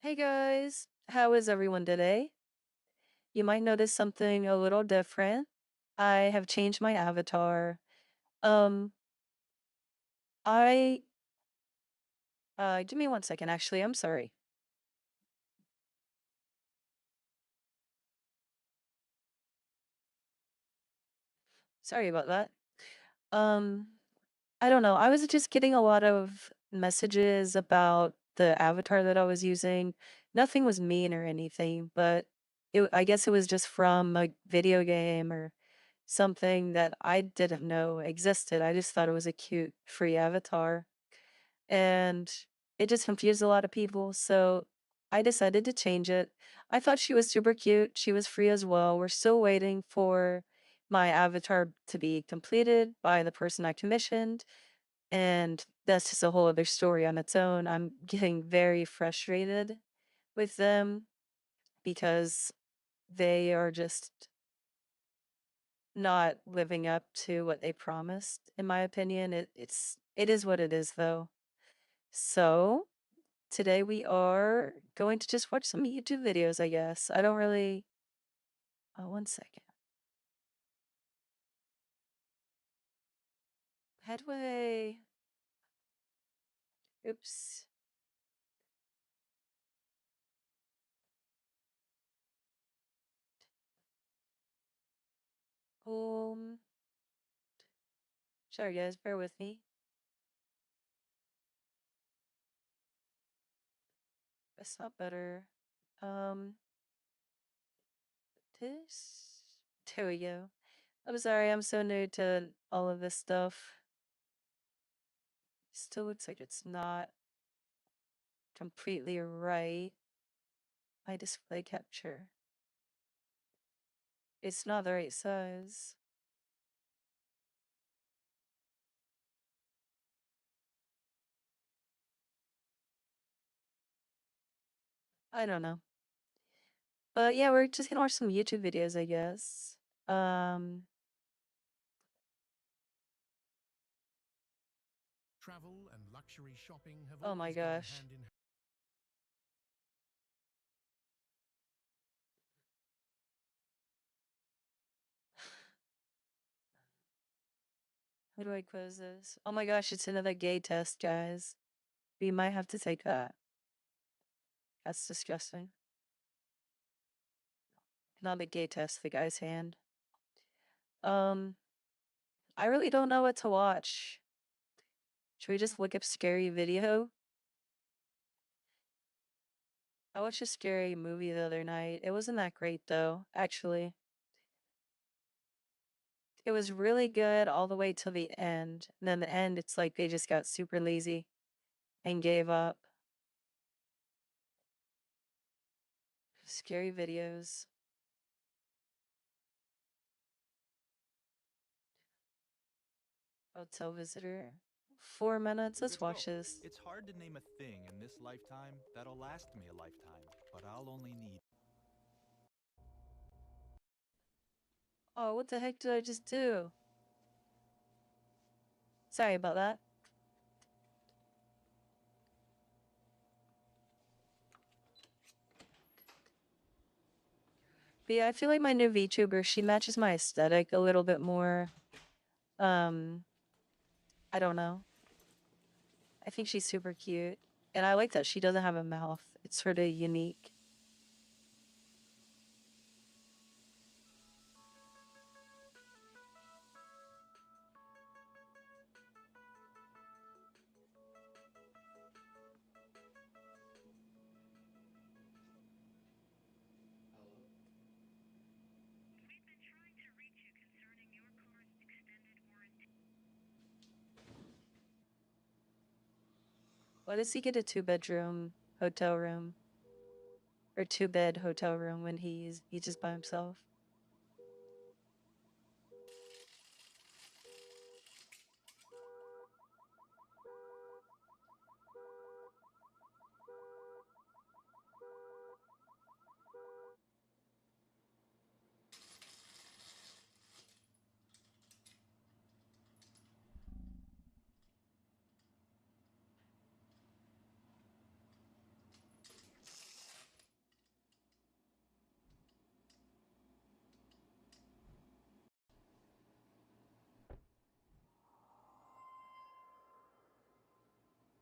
Hey guys, how is everyone today? You might notice something a little different. I have changed my avatar. Um, I Give me one second actually. I'm sorry. Sorry about that. Um, I don't know. I was just getting a lot of messages about the avatar that I was using. Nothing was mean or anything, but I guess it was just from a video game or something that I didn't know existed. I just thought it was a cute free avatar. And it just confused a lot of people. So I decided to change it. I thought she was super cute. She was free as well. We're still waiting for my avatar to be completed by the person I commissioned. And that's just a whole other story on its own. I'm getting very frustrated with them because they are just not living up to what they promised, in my opinion. It is what it is though. So today we are going to just watch some YouTube videos, I guess. I don't really. Oh, one second. Headway. Oops. Um. Sorry, guys. Bear with me. That's not better. Um. This. There we go. I'm sorry. I'm so new to all of this stuff. Still looks like it's not completely right. My display capture. It's not the right size. I don't know. But yeah, we're just gonna watch some YouTube videos, I guess. Um, Travel and luxury shopping have oh my always gone gosh. hand in hand. How do I close this? Oh my gosh, it's another gay test, guys. We might have to take that. That's disgusting. Not the gay test, the guy's hand. Um, I really don't know what to watch. Should we just look up scary video? I watched a scary movie the other night. It wasn't that great though, actually. It was really good all the way till the end. And then the end, it's like they just got super lazy and gave up. Scary videos. Hotel visitor. 4 minutes. Let's Good to watch go. this. It's hard to name a thing in this lifetime that'll last me a lifetime, but I'll only need. Oh, what the heck did I just do? Sorry about that. But yeah, I feel like my new VTuber, she matches my aesthetic a little bit more. Um, I don't know. I think she's super cute. And I like that she doesn't have a mouth. It's sort of unique. Why does he get a two-bedroom hotel room? Or two-bed hotel room when he's just by himself?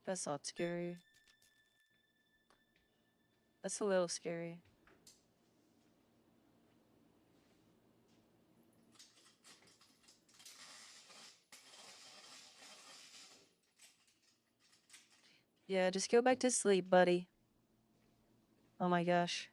That's not scary. That's a little scary. Yeah, just go back to sleep, buddy. Oh my gosh.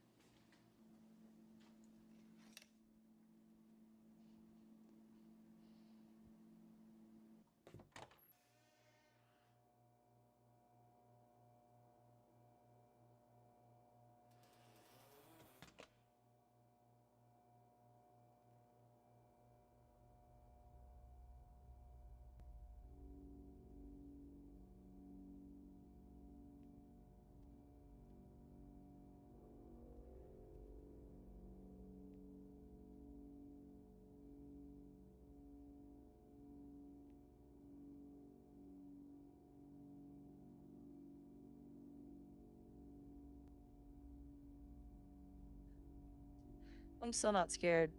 I'm still not scared.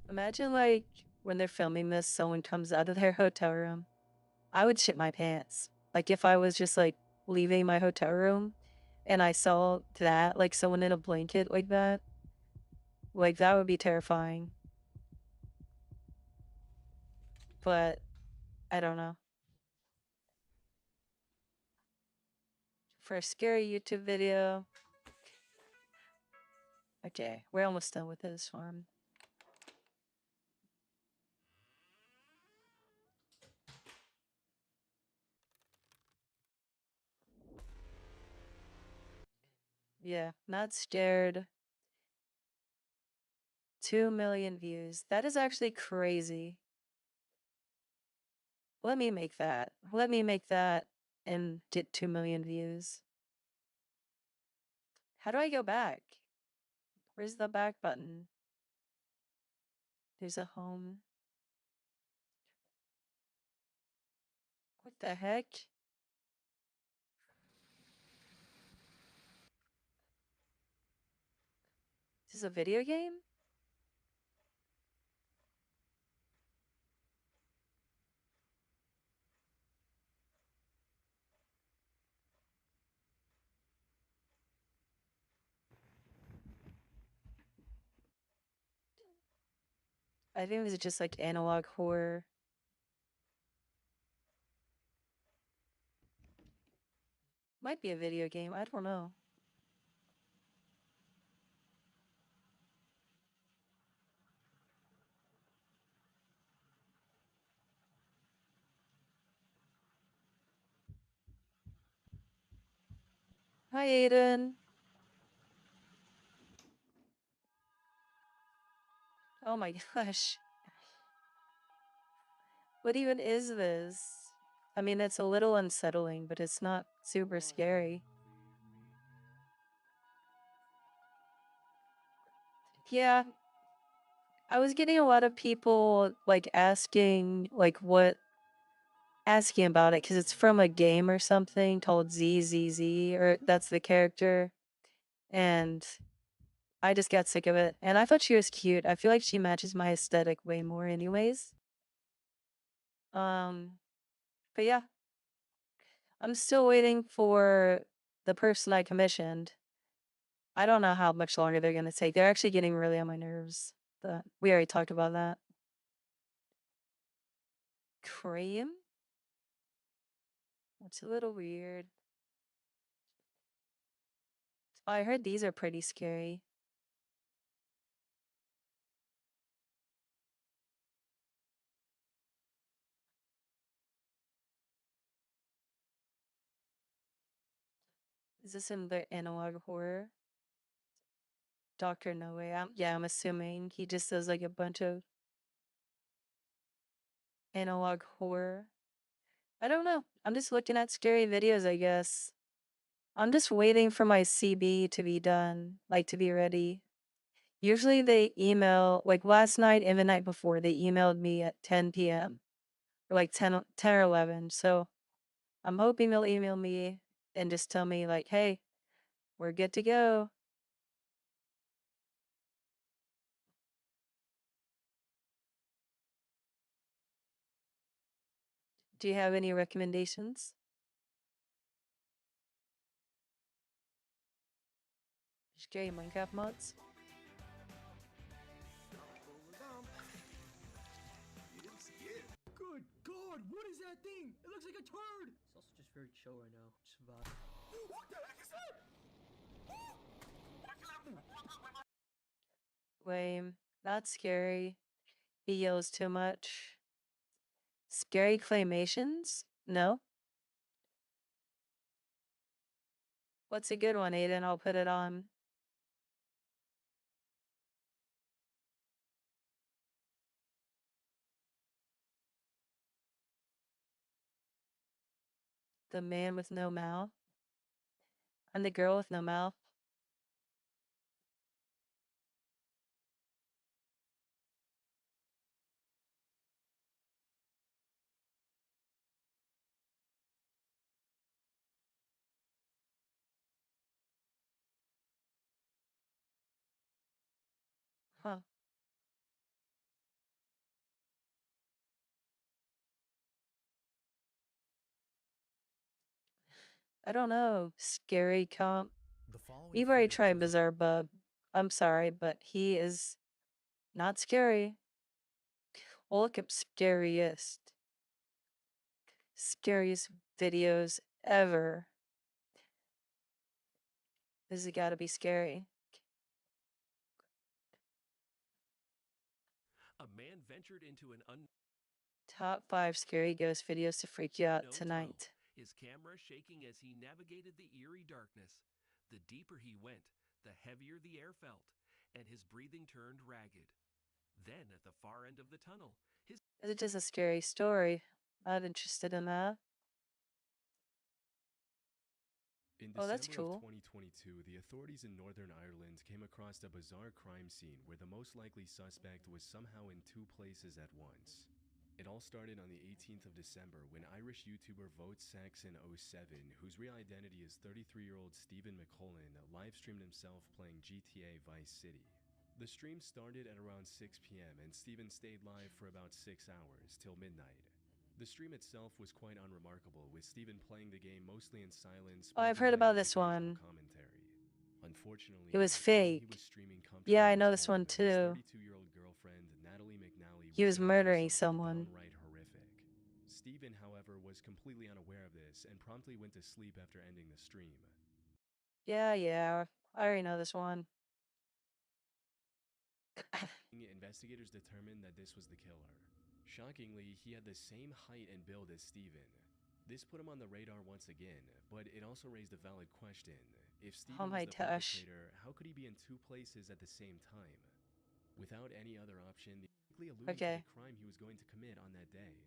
Imagine like when they're filming this, someone comes out of their hotel room. I would shit my pants. Like if I was just like leaving my hotel room and I saw that, like someone in a blanket like that would be terrifying. But I don't know. For a scary YouTube video. Okay, we're almost done with this one. Yeah, not scared. 2 million views. That is actually crazy. Let me make that. Let me make that and get 2 million views. How do I go back? Where's the back button? There's a home. What the heck? Is this a video game? I think this is just like analog horror. Might be a video game. I don't know. Hi, Aiden. Oh my gosh. What even is this? I mean, it's a little unsettling, but it's not super scary. Yeah, I was getting a lot of people like asking about it because it's from a game or something called ZZZ, or that's the character. And I just got sick of it. And I thought she was cute. I feel like she matches my aesthetic way more anyways. Um, but yeah, I'm still waiting for the person I commissioned. I don't know how much longer they're gonna take. They're actually getting really on my nerves. But we already talked about that. Cream? That's a little weird. I heard these are pretty scary. Is this in the analog horror? Doctor No Way. Yeah, I'm assuming he just does like a bunch of analog horror. I don't know. I'm just looking at scary videos, I guess. I'm just waiting for my CB to be done, like to be ready. Usually they email, like last night and the night before, they emailed me at 10 p.m. or like 10 or 11. So I'm hoping they'll email me and just tell me, like, hey, we're good to go. Do you have any recommendations? Scary Minecraft mods? Good God, what is that thing? It looks like a turd! It's also just very chill right now. Just vibe. What the heck is that? Lame. Not scary. He yells too much. Scary claymations? No. What's a good one, Aiden? I'll put it on. The man with no mouth. And the girl with no mouth. Huh. I don't know. Scary comp. The following We've already footage tried was Bizarre Bub. I'm sorry, but he is not scary. Well, look up scariest. Scariest videos ever. This has got to be scary. A man ventured into an Top 5 scary ghost videos to freak you out unknown tonight. tunnel, his camera shaking as he navigated the eerie darkness. The deeper he went, the heavier the air felt, and his breathing turned ragged. Then, at the far end of the tunnel, his It's just a scary story. Not interested in that. In Oh, that's December of cool. 2022, the authorities in Northern Ireland came across a bizarre crime scene where the most likely suspect was somehow in two places at once. It all started on the 18th of December when Irish YouTuber VoteSaxon07, whose real identity is 33-year-old Stephen McCullen, live streamed himself playing GTA Vice City. The stream started at around 6 p.m. and Stephen stayed live for about 6 hours, till midnight. The stream itself was quite unremarkable, with Stephen playing the game mostly in silence, Oh, I've breaking heard away about with this occasional one. commentary. Unfortunately, It was while he fake. was streaming Yeah, comfortably I at know this home, one his too. 32-year-old girlfriend, Natalie McNally, He was was going through murdering something someone. downright horrific. Stephen, however, was completely unaware of this and promptly went to sleep after ending the stream. Yeah. I already know this one. Investigators determined that this was the killer. Shockingly, he had the same height and build as Stephen. This put him on the radar once again, but it also raised a valid question. If Oh Stephen was my the gosh. perpetrator, how could he be in two places at the same time? Without any other option, the likely alluding to Okay. the crime he was going to commit on that day.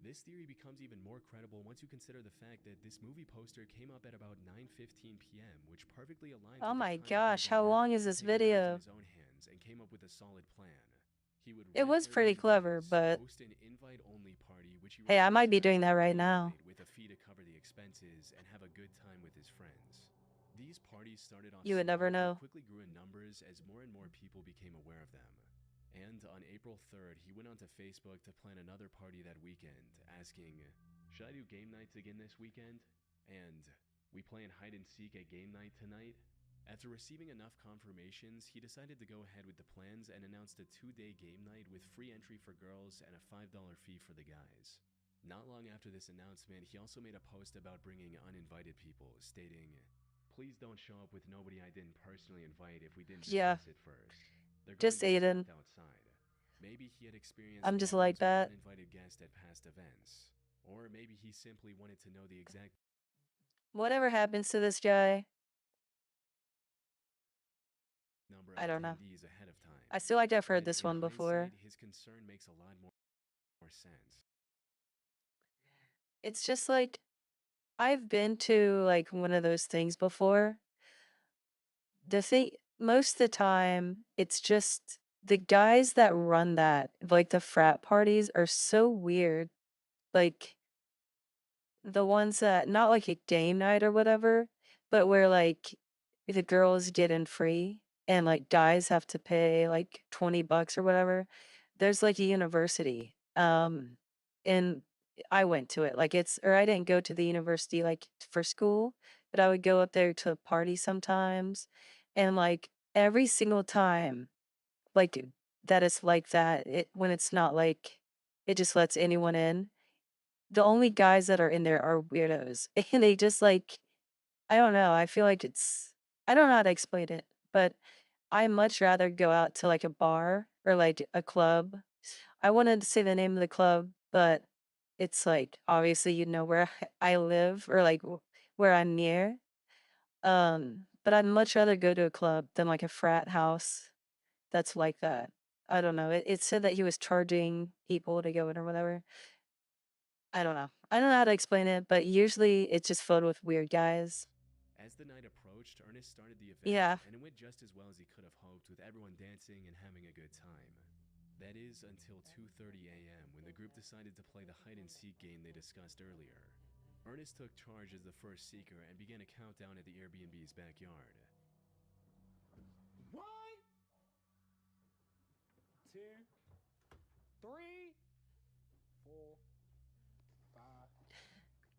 This theory becomes even more credible once you consider the fact that this movie poster came up at about 9:15 p.m., which perfectly aligns Oh with the my time gosh, he how went long is to this take matters in video? his own hands and came up with a solid plan. He would It rent was pretty Airbnbs, clever, but host an invite-only party, which he hey, I referred might to be as doing that a right game now. night with a fee to cover the expenses and have a good time with his friends. These parties started off You would never small, but know. quickly grew in numbers as more and more people became aware of them. And on April 3rd, he went onto Facebook to plan another party that weekend, asking, "Should I do game nights again this weekend?" And, "We playing hide and seek at game night tonight?" After receiving enough confirmations, he decided to go ahead with the plans and announced a 2-day game night with free entry for girls and a $5 fee for the guys. Not long after this announcement, he also made a post about bringing uninvited people, stating, "Please don't show up with nobody I didn't personally invite if we didn't Yeah, discuss it first. They're going just to be Aiden. served outside." Maybe he had experienced I'm just like problems with that. uninvited guests at past events. Or maybe he simply wanted to know the exact Whatever happens to this guy, number of I don't know. attendees ahead of time. I feel like I've heard But this in one before. hindsight, his concern makes a lot more sense. It's just like I've been to like one of those things before. The thing, most of the time, it's just the guys that run that, like the frat parties, are so weird. Like the ones that not like a game night or whatever, but where like the girls get in free and like guys have to pay like $20 or whatever. There's like a university. And I went to it. Like it's or I didn't go to the university like for school, but I would go up there to party sometimes. And like every single time, like that is like that, it when it's not like it just lets anyone in, the only guys that are in there are weirdos, and they just, like I don't know, I feel like it's I don't know how to explain it, but I much rather go out to, like, a bar or, like, a club. I wanted to say the name of the club, but it's, like, obviously, you know where I live or, like, w where I'm near, but I'd much rather go to a club than, like, a frat house that's like that. I don't know, it said that he was charging people to go in or whatever. I don't know. I don't know how to explain it, but usually it's just filled with weird guys. As the night approached, Ernest started the event, Yeah. and it went just as well as he could have hoped, with everyone dancing and having a good time. That is until 2:30 a.m. when the group decided to play the hide and seek game they discussed earlier. Ernest took charge as the first seeker and began a countdown at the Airbnb's backyard. 1, 2, 3, 4, 5.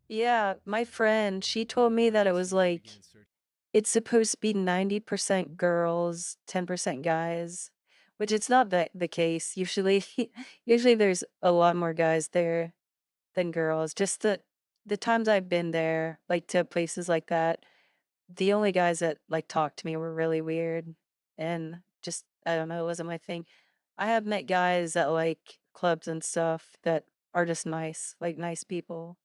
Yeah, my friend, she told me that it The was seekers like began searching. it's supposed to be 90% girls, 10% guys, which it's not the case. Usually usually there's a lot more guys there than girls. Just the times I've been there, like to places like that, the only guys that like talked to me were really weird and just I don't know, it wasn't my thing. I have met guys at like clubs and stuff that are just nice, like nice people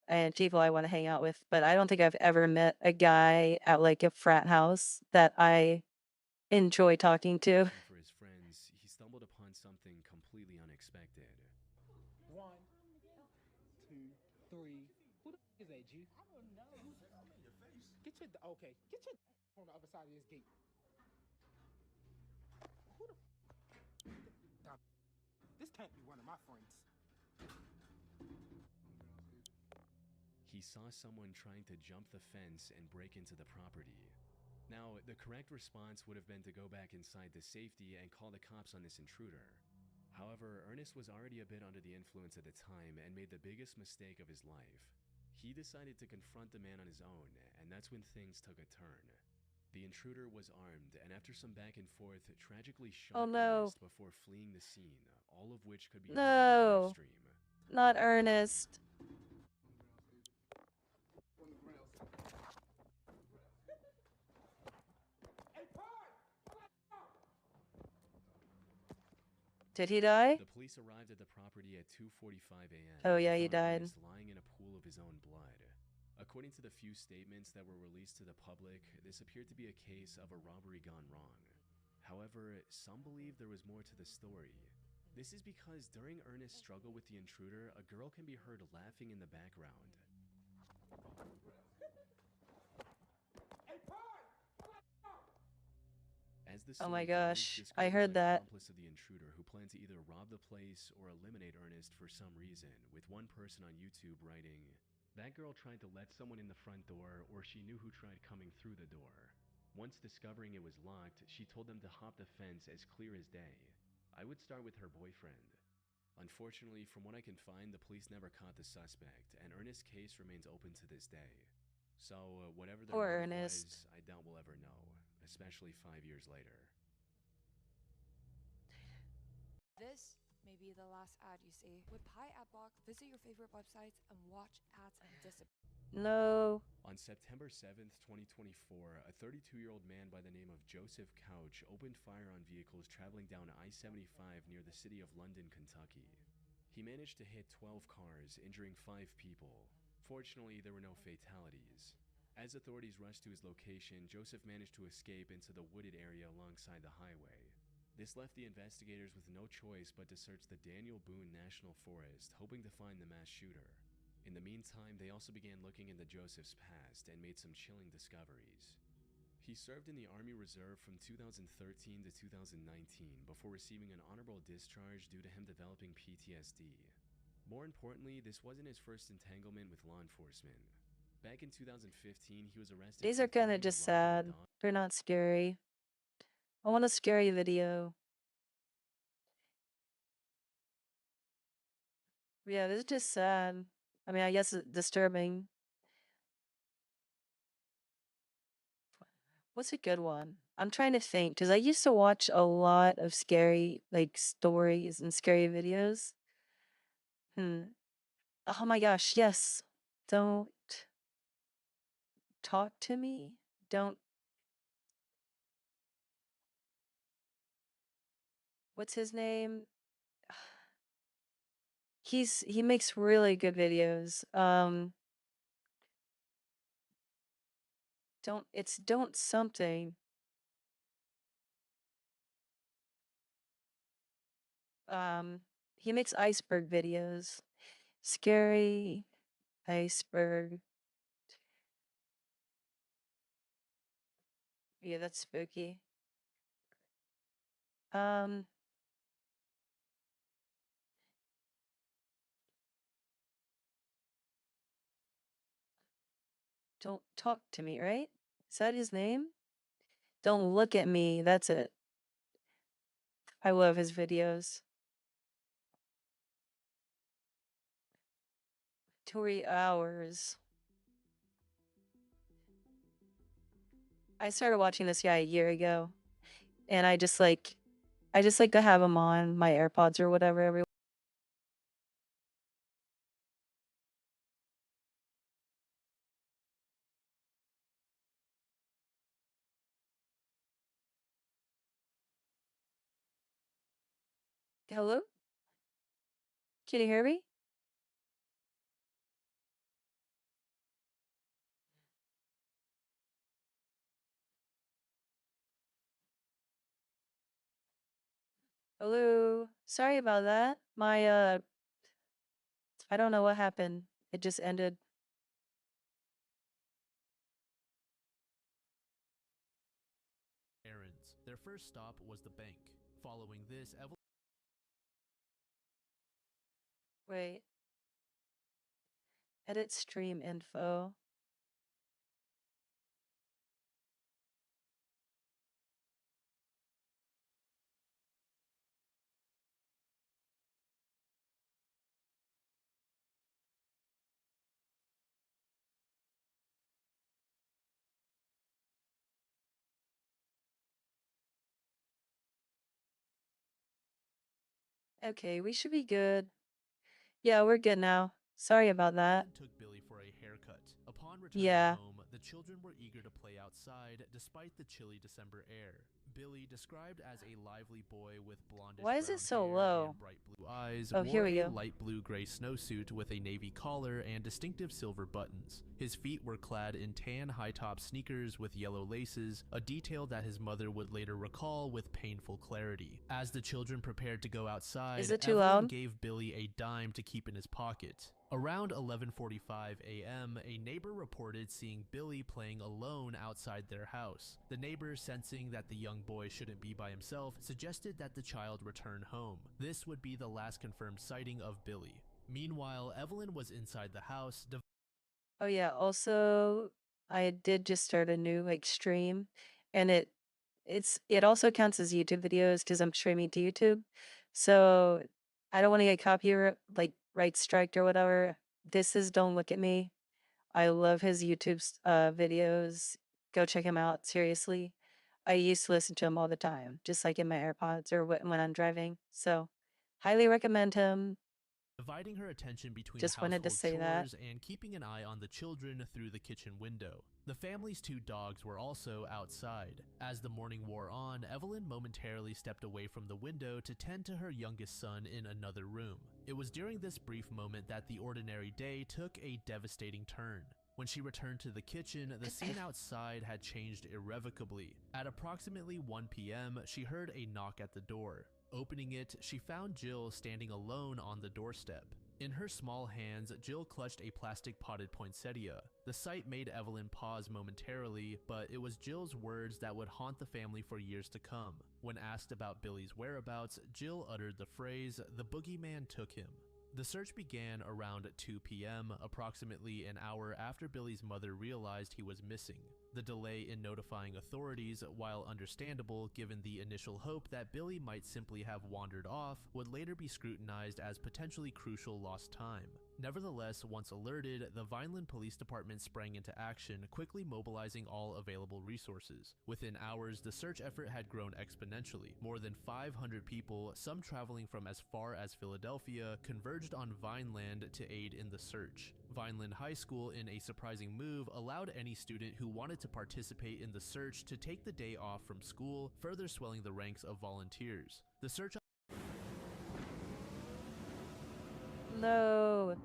and people I want to hang out with, but I don't think I've ever met a guy at like a frat house that I enjoy talking to. For his friends, he stumbled upon something completely unexpected. 1, 2, 3. Who the is that, G? I don't know. Get your okay. Get your on the other side of this gate. Who the? This can't be one of my friends. He saw someone trying to jump the fence and break into the property. Now, the correct response would have been to go back inside to safety and call the cops on this intruder. However, Ernest was already a bit under the influence at the time and made the biggest mistake of his life. He decided to confront the man on his own, and that's when things took a turn. The intruder was armed, and after some back and forth, tragically Oh shot no. Ernest before fleeing the scene, all of which could be heard on the live No. stream. Not Ernest. Did he die? The police arrived at the property at 2:45 a.m. Oh and yeah, he found died. Ernest lying in a pool of his own blood. According to the few statements that were released to the public, this appeared to be a case of a robbery gone wrong. However, some believe there was more to the story. This is because during Ernest's struggle with the intruder, a girl can be heard laughing in the background. As the Oh story my goes, gosh, this I girl was heard an that. accomplice of the intruder who planned to either rob the place or eliminate Ernest for some reason, with one person on YouTube writing, "That girl tried to let someone in the front door, or she knew who tried coming through the door. Once discovering it was locked, she told them to hop the fence as clear as day. I would start with her boyfriend." Unfortunately, from what I can find, the police never caught the suspect, and Ernest's case remains open to this day. So, whatever their Poor motive Ernest. was, I doubt we'll ever know, especially 5 years later. This may be the last ad you see. With Pi Adblock, visit your favorite websites and watch ads and disappear. No. On September 7th, 2024, a 32-year-old man by the name of Joseph Couch opened fire on vehicles traveling down I-75 near the city of London, Kentucky. He managed to hit 12 cars, injuring 5 people. Fortunately, there were no fatalities. As authorities rushed to his location, Joseph managed to escape into the wooded area alongside the highway. This left the investigators with no choice but to search the Daniel Boone National Forest, hoping to find the mass shooter. In the meantime, they also began looking into Joseph's past and made some chilling discoveries. He served in the Army Reserve from 2013 to 2019 before receiving an honorable discharge due to him developing PTSD. More importantly, this wasn't his first entanglement with law enforcement. Back in 2015, he was arrested These for are kind of throwing a just rock at a sad. dog. They're not scary. I want a scary video. Yeah, this is just sad. I mean, I guess it's disturbing. What's a good one? I'm trying to think because I used to watch a lot of scary like stories and scary videos. Hmm. Oh my gosh, yes. Don't talk to me. Don't. What's his name? He makes really good videos. Don't something. Um, he makes iceberg videos. Scary iceberg. Yeah, that's spooky. Um, don't talk to me, right? Is that his name? Don't look at me. That's it. I love his videos. 3 hours. I started watching this guy a year ago, and I just like to have him on my AirPods or whatever every. Hello? Can you hear me? Hello? Sorry about that. I don't know what happened. It just ended. Errands. Their first stop was the bank. Following this, Wait. Edit stream info. Okay, we should be good. Yeah, we're good now. Sorry about that. Evelyn took Billy for a haircut. Upon returning Yeah. home, the children were eager to play outside despite the chilly December air. Billy, described as a lively boy with blondish Why is brown it so hair low? and bright blue eyes, Oh, here wore we a go. light blue-gray snowsuit with a navy collar and distinctive silver buttons. His feet were clad in tan high-top sneakers with yellow laces, a detail that his mother would later recall with painful clarity. As the children prepared to go outside, Is it too Evelyn loud? gave Billy a dime to keep in his pocket. Around 11:45 a.m., a neighbor reported seeing Billy playing alone outside their house. The neighbor, sensing that the young boy shouldn't be by himself, suggested that the child return home. This would be the last confirmed sighting of Billy. Meanwhile, Evelyn was inside the house. Oh yeah, also I did just start a new like stream and it also counts as YouTube videos because I'm streaming to YouTube. So I don't want to get copyright like right striked or whatever. This is Don't Look at Me. I love his videos. Go check him out, seriously. I used to listen to him all the time, just like in my AirPods or when I'm driving. So highly recommend him. Dividing her attention between Just wanted to household say that. chores and keeping an eye on the children through the kitchen window. The family's two dogs were also outside. As the morning wore on, Evelyn momentarily stepped away from the window to tend to her youngest son in another room. It was during this brief moment that the ordinary day took a devastating turn. When she returned to the kitchen, the scene outside had changed irrevocably. At approximately 1 p.m., she heard a knock at the door. Opening it, she found Jill standing alone on the doorstep. In her small hands, Jill clutched a plastic potted poinsettia. The sight made Evelyn pause momentarily, but it was Jill's words that would haunt the family for years to come. When asked about Billy's whereabouts, Jill uttered the phrase, "The boogeyman took him." The search began around 2 p.m., approximately an hour after Billy's mother realized he was missing. The delay in notifying authorities, while understandable given the initial hope that Billy might simply have wandered off, would later be scrutinized as potentially crucial lost time. Nevertheless, once alerted, the Vineland Police Department sprang into action, quickly mobilizing all available resources. Within hours, the search effort had grown exponentially. More than 500 people, some traveling from as far as Philadelphia, converged on Vineland to aid in the search. Vineland High School, in a surprising move, allowed any student who wanted to participate in the search to take the day off from school, further swelling the ranks of volunteers. The search No.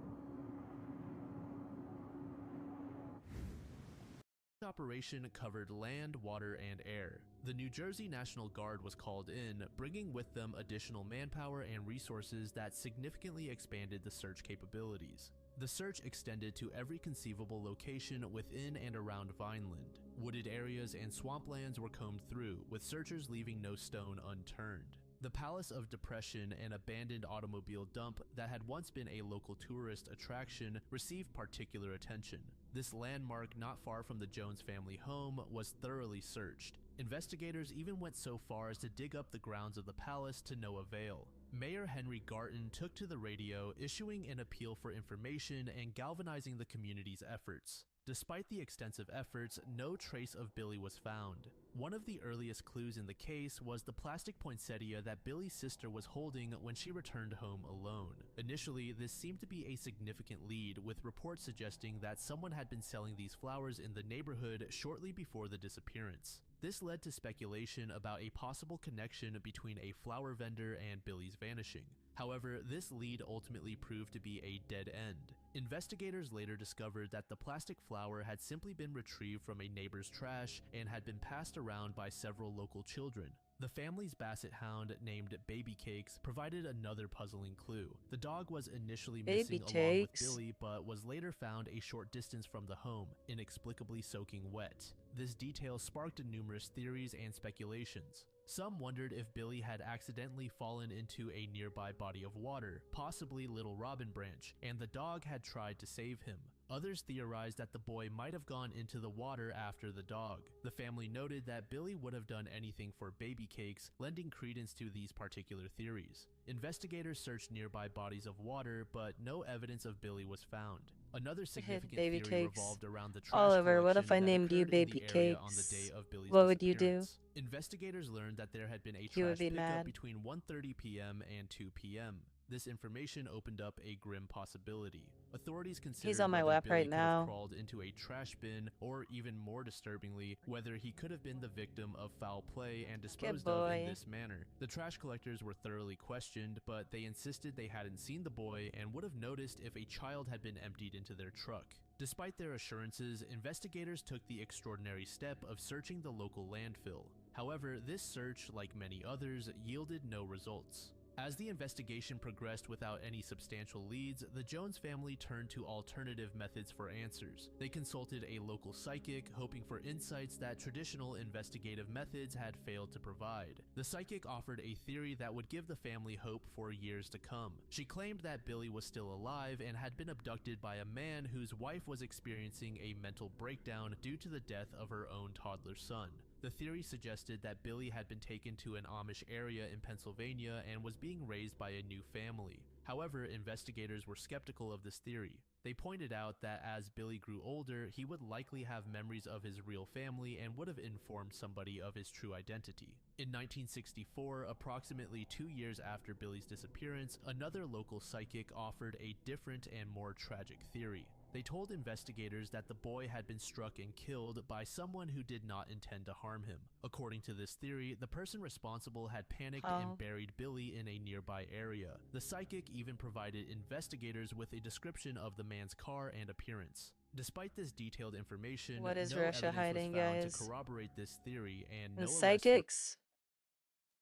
operation covered land, water, and air. The New Jersey National Guard was called in, bringing with them additional manpower and resources that significantly expanded the search capabilities. The search extended to every conceivable location within and around Vineland. Wooded areas and swamplands were combed through, with searchers leaving no stone unturned. The Palace of Depression, an abandoned automobile dump that had once been a local tourist attraction, received particular attention. This landmark not far from the Jones family home was thoroughly searched. Investigators even went so far as to dig up the grounds of the palace to no avail. Mayor Henry Garton took to the radio, issuing an appeal for information and galvanizing the community's efforts. Despite the extensive efforts, no trace of Billy was found. One of the earliest clues in the case was the plastic poinsettia that Billy's sister was holding when she returned home alone. Initially, this seemed to be a significant lead, with reports suggesting that someone had been selling these flowers in the neighborhood shortly before the disappearance. This led to speculation about a possible connection between a flower vendor and Billy's vanishing. However, this lead ultimately proved to be a dead end. Investigators later discovered that the plastic flower had simply been retrieved from a neighbor's trash and had been passed around by several local children. The family's basset hound, named Baby Cakes, provided another puzzling clue. The dog was initially missing along with Billy, but was later found a short distance from the home, inexplicably soaking wet. This detail sparked numerous theories and speculations. Some wondered if Billy had accidentally fallen into a nearby body of water, possibly Little Robin Branch, and the dog had tried to save him. Others theorized that the boy might have gone into the water after the dog. The family noted that Billy would have done anything for Baby Cakes, lending credence to these particular theories. Investigators searched nearby bodies of water, but no evidence of Billy was found. Another significant Baby theory Cakes. revolved around the trash Oliver, what if I collection that named you occurred in Baby the area on the Cakes? day of Billy's What would you do? disappearance. Investigators learned that there had been a You trash would be pickup mad. between 1:30 p.m. and 2 p.m. This information opened up a grim possibility. Authorities considered on my whether lap Billy right could now. have crawled into a trash bin, or even more disturbingly, whether he could have been the victim of foul play and disposed of in boy. this manner. The trash collectors were thoroughly questioned, but they insisted they hadn't seen the boy and would have noticed if a child had been emptied into their truck. Despite their assurances, investigators took the extraordinary step of searching the local landfill. However, this search, like many others, yielded no results. As the investigation progressed without any substantial leads, the Jones family turned to alternative methods for answers. They consulted a local psychic, hoping for insights that traditional investigative methods had failed to provide. The psychic offered a theory that would give the family hope for years to come. She claimed that Billy was still alive and had been abducted by a man whose wife was experiencing a mental breakdown due to the death of her own toddler son. The theory suggested that Billy had been taken to an Amish area in Pennsylvania and was being raised by a new family. However, investigators were skeptical of this theory. They pointed out that as Billy grew older, he would likely have memories of his real family and would have informed somebody of his true identity. In 1964, approximately 2 years after Billy's disappearance, another local psychic offered a different and more tragic theory. They told investigators that the boy had been struck and killed by someone who did not intend to harm him. According to this theory, the person responsible had panicked and buried Billy in a nearby area. The psychic even provided investigators with a description of the man's car and appearance. Despite this detailed information, What is no Russia evidence hiding, was found guys? to corroborate this theory, and no And arrests were. psychics?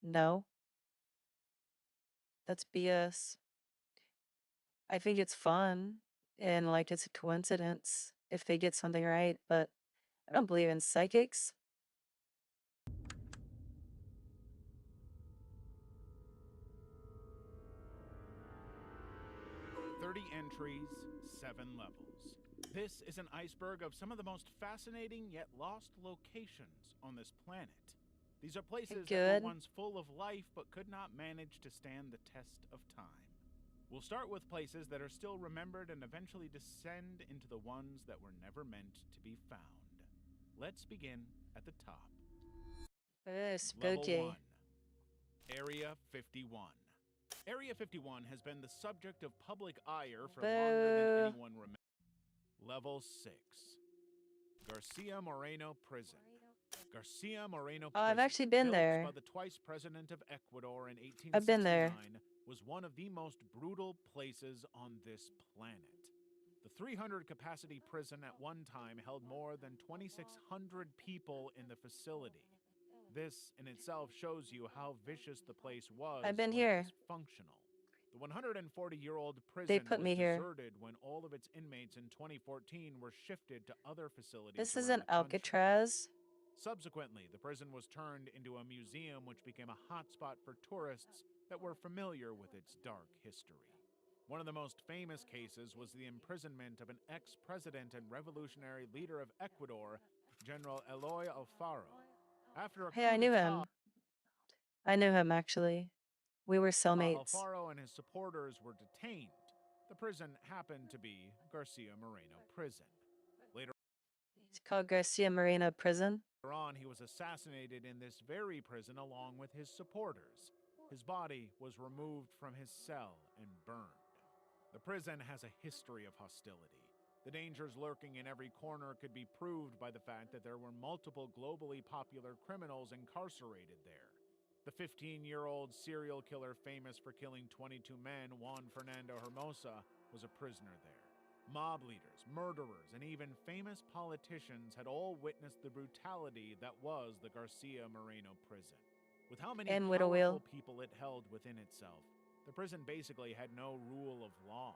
No. That's BS. I think it's fun and like it's a coincidence if they get something right, but I don't believe in psychics. 30 entries, 7 levels. This is an iceberg of some of the most fascinating yet lost locations on this planet. These are places that Good. were once full of life but could not manage to stand the test of time. We'll start with places that are still remembered and eventually descend into the ones that were never meant to be found. Let's begin at the top. Level Spooky. 1. Area 51. Area 51 has been the subject of public ire for longer than Boo. anyone remembers. Level 6. Garcia Moreno Prison. Garcia Moreno Oh, I've Prison, actually been built there. by the twice president of Ecuador in I've been there. 1869, was one of the most brutal places on this planet. The 300 capacity prison at one time held more than 2,600 people in the facility. This in itself shows you how vicious the place was. I've been when here. It was functional. The 140-year-old prison They put was me here. deserted when all of its inmates in 2014 were shifted to other facilities This around isn't the country. Alcatraz. Subsequently, the prison was turned into a museum which became a hotspot for tourists that were familiar with its dark history. One of the most famous cases was the imprisonment of an ex-president and revolutionary leader of Ecuador, General Eloy Alfaro. After a Hey, I coup knew d'etat, him. I knew him actually. We were cellmates. Alfaro and his supporters were detained. The prison happened to be Garcia Moreno Prison. Later It's called Garcia Moreno Prison. on, he was assassinated in this very prison along with his supporters. His body was removed from his cell and burned. The prison has a history of hostility. The dangers lurking in every corner could be proved by the fact that there were multiple globally popular criminals incarcerated there. The 15-year-old serial killer famous for killing 22 men, Juan Fernando Hermosa, was a prisoner there. Mob leaders, murderers, and even famous politicians had all witnessed the brutality that was the Garcia Moreno prison. With how many And Widow Wheel. powerful people it held within itself, the prison basically had no rule of law.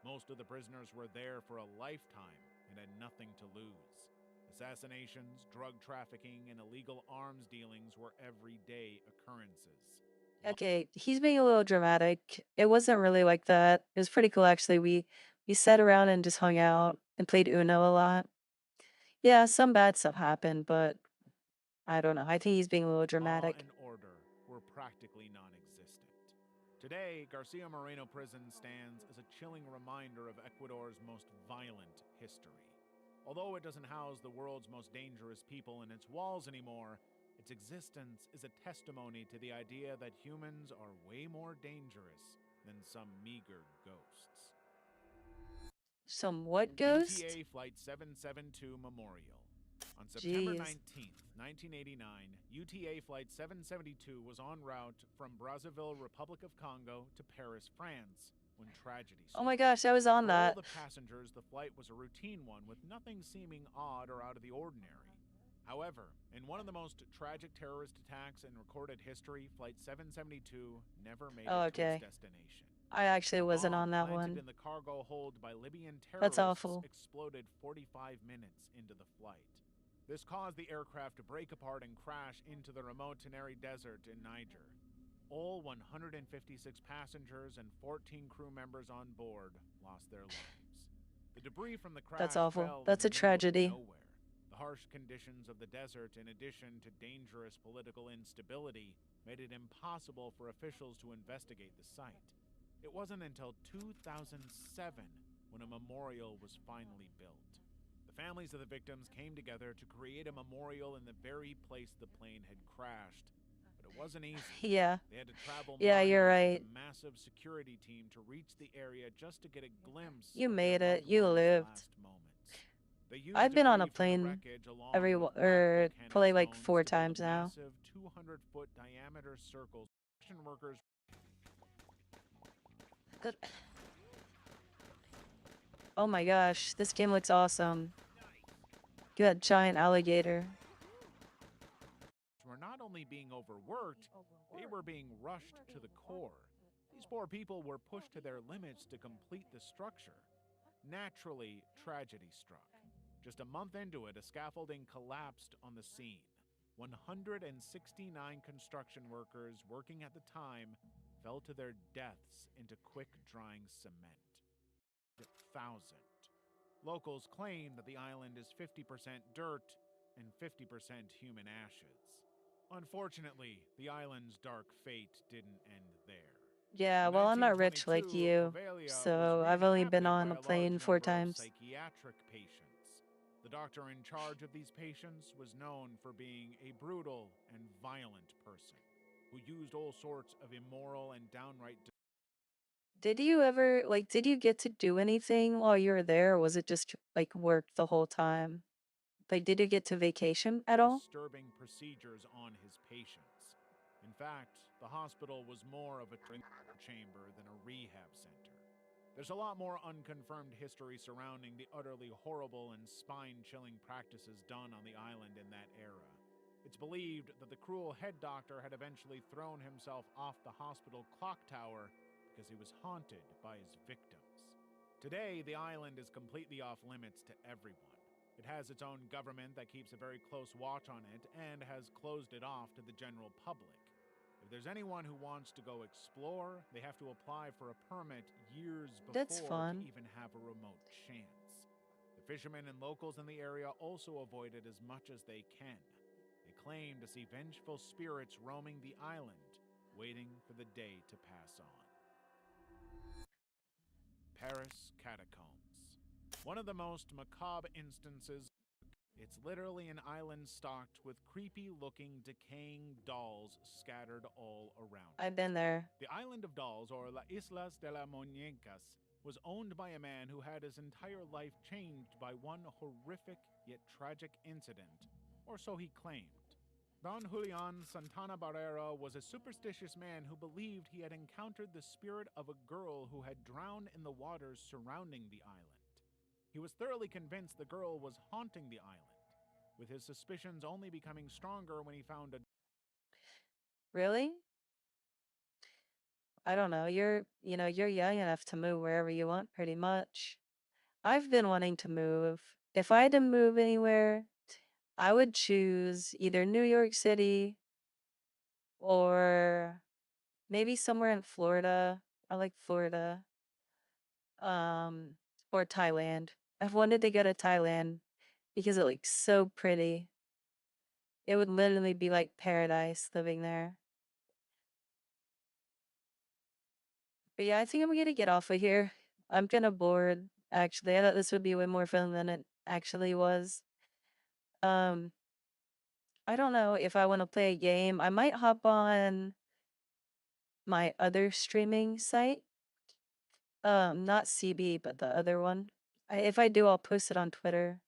Most of the prisoners were there for a lifetime and had nothing to lose. Assassinations, drug trafficking, and illegal arms dealings were everyday occurrences. Okay, he's being a little dramatic. It wasn't really like that. It was pretty cool actually. We sat around and just hung out and played Uno a lot. Yeah, some bad stuff happened, but I don't know. I think he's being a little Law dramatic. and order were practically non-existent. Today, Garcia Moreno Prison stands as a chilling reminder of Ecuador's most violent history. Although it doesn't house the world's most dangerous people in its walls anymore, its existence is a testimony to the idea that humans are way more dangerous than some meager ghosts. Some what ghost? UTA Flight 772 Memorial. On September Jeez. 19th, 1989, UTA Flight 772 was en route from Brazzaville, Republic of Congo to Paris, France, when tragedy struck. Oh my gosh, I was on For all that. the passengers, the flight was a routine one with nothing seeming odd or out of the ordinary. However, in one of the most tragic terrorist attacks in recorded history, Flight 772 never made Oh, it to okay. its destination. I actually wasn't Bomb on that planted one. in the cargo hold by Libyan That's terrorists awful. exploded 45 minutes into the flight. This caused the aircraft to break apart and crash into the remote Teneri Desert in Niger. All 156 passengers and 14 crew members on board lost their lives. The debris from the crash That's awful. fell That's in a the middle of tragedy. nowhere. The harsh conditions of the desert, in addition to dangerous political instability, made it impossible for officials to investigate the site. It wasn't until 2007 when a memorial was finally built. The families of the victims came together to create a memorial in the very place the plane had crashed. But it wasn't easy. Yeah. They had to travel Yeah, you're miles right. with a massive security team to reach the area just to get a glimpse You of their made it. loved You ones' lived. last moments. They used I've been on a debris from the plane wreckage along every with black volcanic probably like stones 4 to build a times now. massive 200-foot diameter circles. Construction workers Good. Oh my gosh, this game looks awesome. You got giant alligator. were not only being overworked, they were being rushed to the core. These poor people were pushed to their limits to complete the structure. Naturally, tragedy struck. Just a month into it, a scaffolding collapsed on the scene. 169 construction workers working at the time fell to their deaths into quick-drying cement. 1,000. Locals claim that the island is 50% dirt and 50% human ashes. Unfortunately, the island's dark fate didn't end there. Yeah, In well, I'm not rich like 1922, you, Revelia was so I've only been re-inhabited on by a a large plane 4 number of times. psychiatric patients. The doctor in charge of these patients was known for being a brutal and violent person who used all sorts of immoral and downright Did you ever did you get to do anything while you were there, or was it just like work the whole time? Like, did you get to vacation at all? disturbing procedures on his patients. In fact, the hospital was more of a treatment chamber than a rehab center. There's a lot more unconfirmed history surrounding the utterly horrible and spine-chilling practices done on the island in that era. It's believed that the cruel head doctor had eventually thrown himself off the hospital clock tower because he was haunted by his victims. Today, the island is completely off limits to everyone. It has its own government that keeps a very close watch on it and has closed it off to the general public. If there's anyone who wants to go explore, they have to apply for a permit years That's before to fun. even have a remote chance. The fishermen and locals in the area also avoid it as much as they can. They claim to see vengeful spirits roaming the island, waiting for the day to pass on. Paris Catacombs. One of the most macabre instances. It's literally an island stocked with creepy-looking, decaying dolls scattered all around it. I've been there. The island of dolls, or La Islas de las Muñecas, was owned by a man who had his entire life changed by one horrific yet tragic incident, or so he claimed. Don Julian Santana Barrera was a superstitious man who believed he had encountered the spirit of a girl who had drowned in the waters surrounding the island. He was thoroughly convinced the girl was haunting the island, with his suspicions only becoming stronger when he found a Really? I don't know. You're young enough to move wherever you want, pretty much. I've been wanting to move. If I had to move anywhere, I would choose either New York City or maybe somewhere in Florida. I like Florida. Um, or Thailand. I've wanted to go to Thailand because it looks so pretty. It would literally be like paradise living there. But yeah, I think I'm gonna get off of here. I'm kind of bored, actually. I thought this would be way more fun than it actually was. Um, I don't know if I want to play a game. I might hop on my other streaming site. Not CB, but the other one. If I do, I'll post it on Twitter.